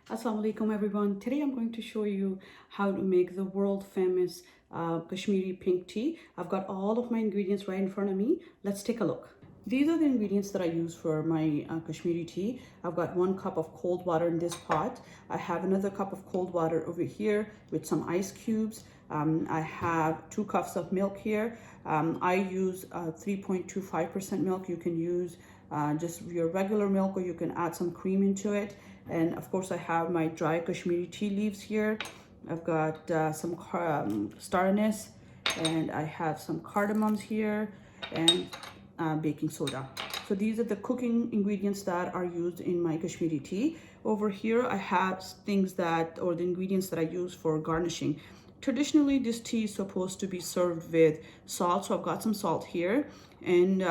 Assalamu alaikum everyone. Today I'm going to show you how to make the world famous Kashmiri pink tea. I've got all of my ingredients right in front of me. Let's take a look. These are the ingredients that I use for my Kashmiri tea. I've got 1 cup of cold water in this pot. I have another cup of cold water over here with some ice cubes. I have 2 cups of milk here. I use 3.25% milk. You can use just your regular milk, or you can add some cream into it. And of course I have my dry Kashmiri tea leaves here. I've got some star anise, and I have some cardamoms here, and baking soda. So these are the cooking ingredients that are used in my Kashmiri tea. Over here I have things that, or the ingredients that I use for garnishing. Traditionally this tea is supposed to be served with salt, so I've got some salt here. And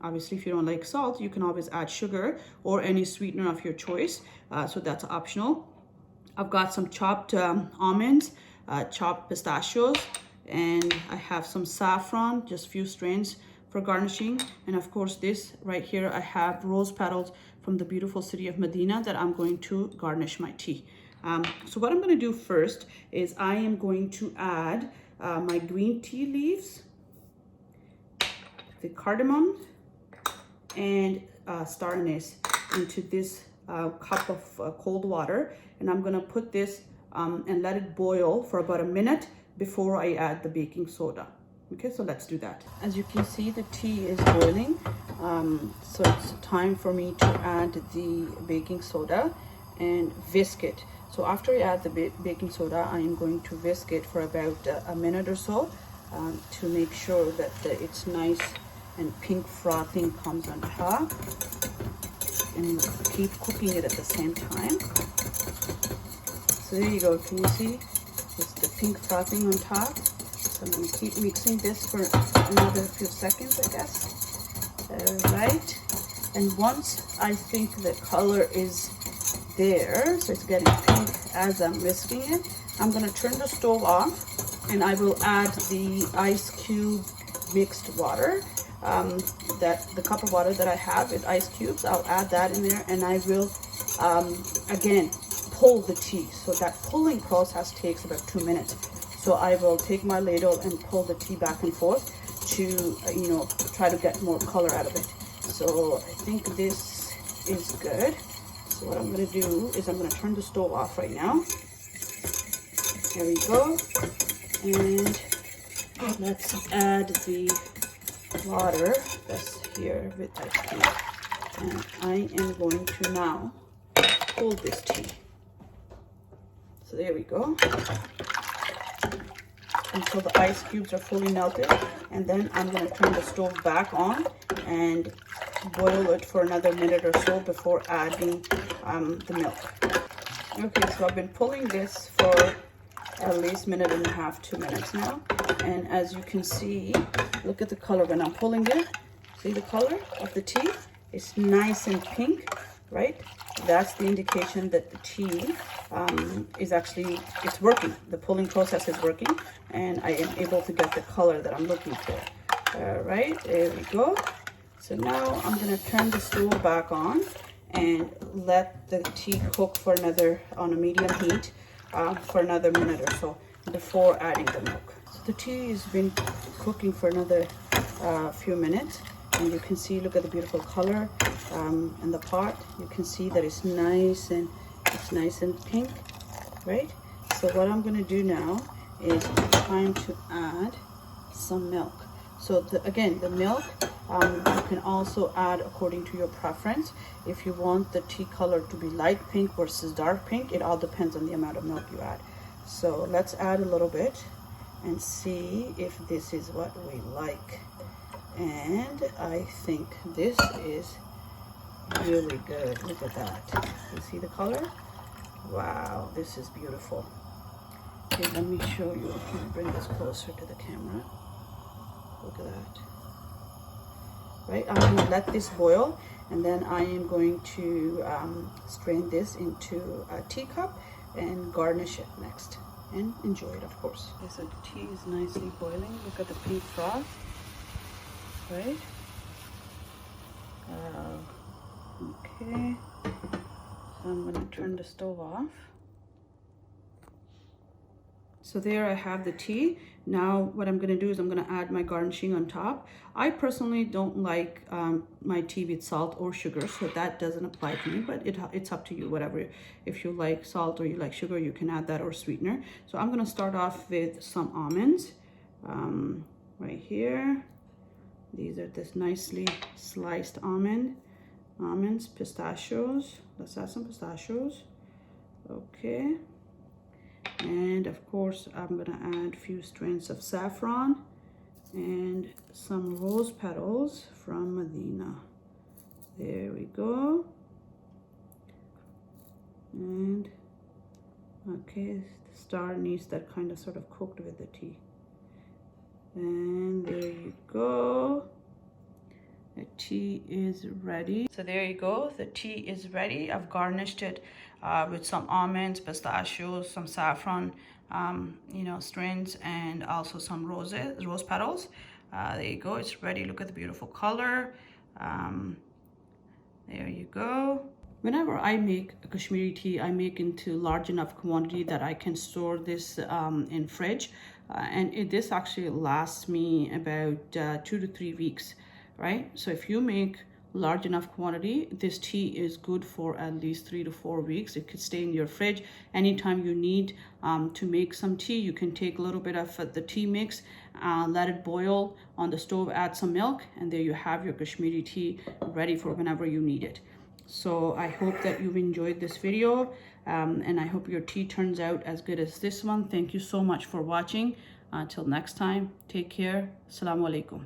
obviously if you don't like salt, you can always add sugar or any sweetener of your choice, so that's optional. I've got some chopped almonds, chopped pistachios, and I have some saffron, just few strains for garnishing. And of course this right here, I have rose petals from the beautiful city of Medina that I'm going to garnish my tea. So what I'm going to do first is I am going to add my green tea leaves, the cardamom, and star anise into this cup of cold water. And I'm going to put this and let it boil for about a minute before I add the baking soda. Okay, so let's do that. As you can see, the tea is boiling. So it's time for me to add the baking soda and whisk it. So after I add the baking soda, I am going to whisk it for about a minute or so to make sure that it's nice and pink frothing comes on top. And keep cooking it at the same time. So there you go, can you see? It's the pink frothing on top. So I'm going to keep mixing this for another few seconds, I guess. All right. And once I think the color is there, so it's getting pink as I'm whisking it, I'm going to turn the stove off, and I will add the ice cube mixed water. That the cup of water that I have with ice cubes, I'll add that in there, and I will again pull the tea. So that pulling process takes about 2 minutes. So I will take my ladle and pull the tea back and forth to try to get more color out of it. So I think this is good. So what I'm going to do is I'm going to turn the stove off right now. There we go. And let's add the water that's here with ice cube. And I am going to now pull this tea. So there we go. Until the ice cubes are fully melted. And then I'm going to turn the stove back on and boil it for another minute or so before adding the milk. Okay, so I've been pulling this for at least 1.5 to 2 minutes now. And as you can see, look at the color when I'm pulling it. See the color of the tea? It's nice and pink, right? That's the indication that the tea is actually, it's working. The pulling process is working, and I am able to get the color that I'm looking for. All right, there we go. So now I'm going to turn the stove back on and let the tea cook for on a medium heat for another minute or so before adding the milk. So the tea has been cooking for another few minutes, and you can see, look at the beautiful color in the pot. You can see that it's nice and pink, right? So what I'm going to do now is time to add some milk. So again, the milk you can also add according to your preference. If you want the tea color to be light pink versus dark pink, it all depends on the amount of milk you add. So let's add a little bit and see if this is what we like. And I think this is really good. Look at that. You see the color? Wow, this is beautiful. Okay, let me show you. Let me bring this closer to the camera. Look at that. Right, I'm going to let this boil, and then I am going to strain this into a teacup and garnish it next, and enjoy it, of course. Okay, so the tea is nicely boiling. Look at the pink froth, right? Okay, I'm going to turn the stove off. So there I have the tea. Now what I'm going to do is I'm going to add my garnishing on top. I personally don't like my tea with salt or sugar, so that doesn't apply to me, but it's up to you, whatever. If you like salt or you like sugar, you can add that or sweetener. So I'm going to start off with some almonds right here. These are this nicely sliced almonds, pistachios. Let's add some pistachios. Okay. And of course, I'm gonna add a few strands of saffron and some rose petals from Medina. There we go. And okay, the star needs that kind of sort of cooked with the tea. And there you go. The tea is ready. So there you go, the tea is ready. I've garnished it with some almonds, pistachios, some saffron, strands, and also some rose petals. There you go, it's ready. Look at the beautiful color. There you go. Whenever I make a Kashmiri tea, I make into large enough quantity that I can store this in fridge. This actually lasts me about 2 to 3 weeks, right? So if you make large enough quantity, this tea is good for at least 3 to 4 weeks. It could stay in your fridge. Anytime you need to make some tea, you can take a little bit of the tea mix, let it boil on the stove, add some milk, and there you have your Kashmiri tea ready for whenever you need it. So I hope that you've enjoyed this video, and I hope your tea turns out as good as this one. Thank you so much for watching. Until next time, take care. Assalamu alaikum.